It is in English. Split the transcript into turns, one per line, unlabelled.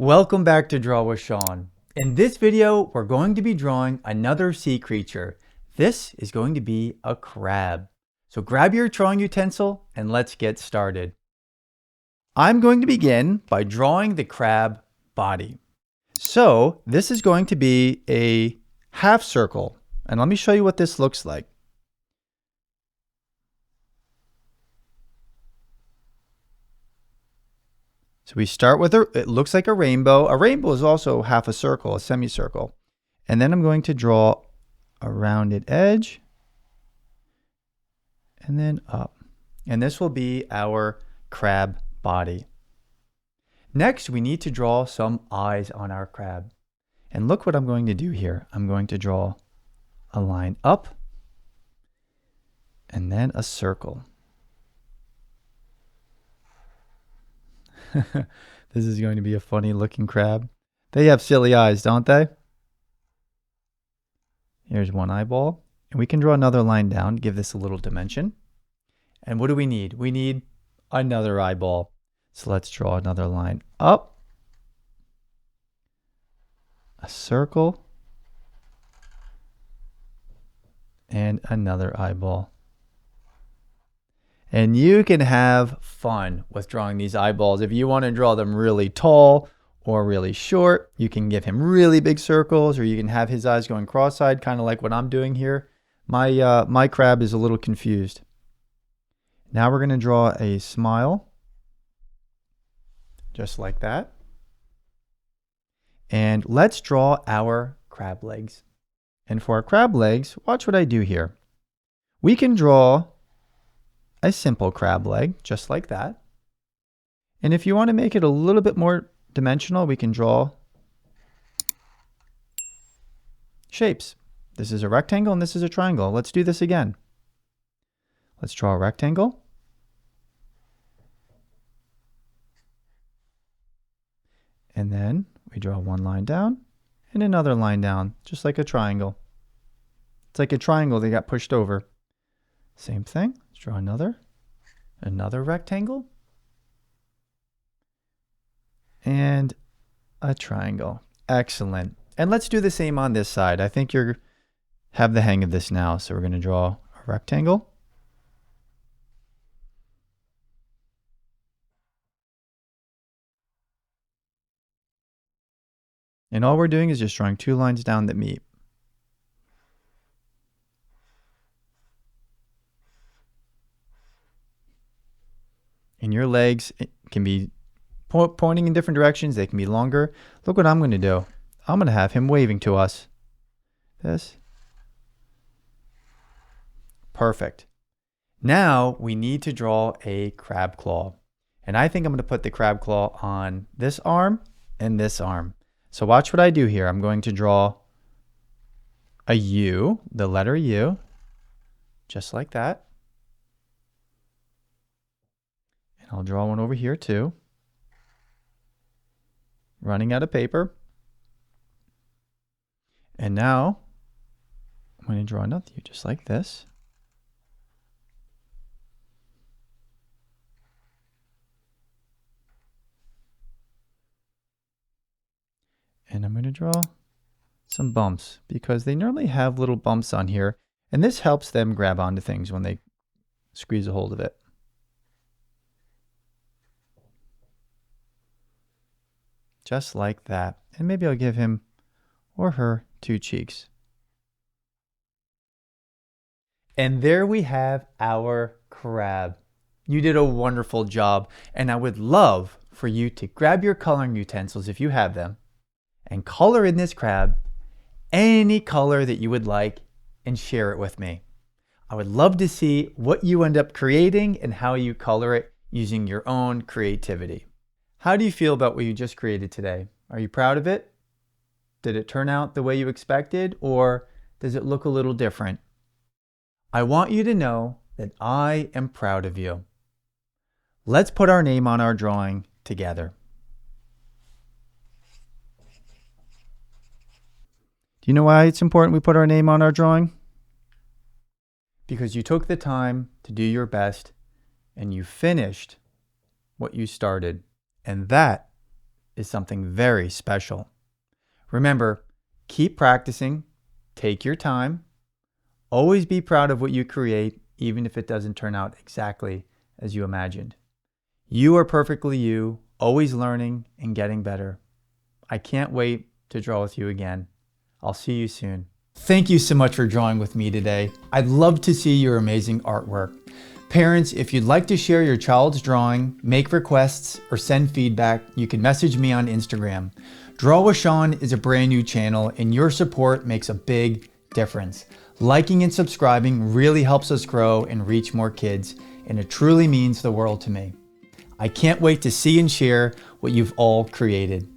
Welcome back to Draw with Sean. In this video, we're going to be drawing another sea creature. This is going to be a crab. So grab your drawing utensil and let's get started. I'm going to begin by drawing the crab body. So this is going to be a half circle. And let me show you what this looks like. So we start with it looks like a rainbow. A rainbow is also half a circle, a semicircle. And then I'm going to draw a rounded edge and then up. And this will be our crab body. Next, we need to draw some eyes on our crab. And look what I'm going to do here. I'm going to draw a line up and then a circle. This is going to be a funny looking crab. They have silly eyes, don't they? Here's one eyeball. And we can draw another line down, give this a little dimension. And what do we need? We need another eyeball. So let's draw another line up, a circle, and another eyeball. And you can have fun with drawing these eyeballs. If you want to draw them really tall or really short, you can give him really big circles, or you can have his eyes going cross-eyed, kind of like what I'm doing here. My crab is a little confused. Now we're going to draw a smile, just like that. And let's draw our crab legs. And for our crab legs, watch what I do here. We can draw a simple crab leg, just like that. And if you want to make it a little bit more dimensional, we can draw shapes. This is a rectangle and this is a triangle. Let's do this again. Let's draw a rectangle. And then we draw one line down and another line down, just like a triangle. It's like a triangle that got pushed over. Same thing. Let's draw another rectangle, and a triangle. Excellent. And let's do the same on this side. I think you have the hang of this now. So we're going to draw a rectangle. And all we're doing is just drawing two lines down that meet. And your legs can be pointing in different directions. They can be longer. Look what I'm going to do. I'm going to have him waving to us. This. Perfect. Now we need to draw a crab claw. And I think I'm going to put the crab claw on this arm and this arm. So watch what I do here. I'm going to draw a U, the letter U, just like that. I'll draw one over here too. Running out of paper. And now I'm going to draw another U just like this. And I'm going to draw some bumps because they normally have little bumps on here. And this helps them grab onto things when they squeeze a hold of it. Just like that. And maybe I'll give him or her two cheeks. And there we have our crab. You did a wonderful job. And I would love for you to grab your coloring utensils if you have them and color in this crab any color that you would like and share it with me. I would love to see what you end up creating and how you color it using your own creativity. How do you feel about what you just created today? Are you proud of it? Did it turn out the way you expected, or does it look a little different? I want you to know that I am proud of you. Let's put our name on our drawing together. Do you know why it's important we put our name on our drawing? Because you took the time to do your best and you finished what you started. And that is something very special. Remember, keep practicing, take your time, always be proud of what you create, even if it doesn't turn out exactly as you imagined. You are perfectly you, always learning and getting better. I can't wait to draw with you again. I'll see you soon. Thank you so much for drawing with me today. I'd love to see your amazing artwork. Parents, if you'd like to share your child's drawing, make requests, or send feedback, you can message me on Instagram. Draw with Sean is a brand new channel, and your support makes a big difference. Liking and subscribing really helps us grow and reach more kids, and it truly means the world to me. I can't wait to see and share what you've all created.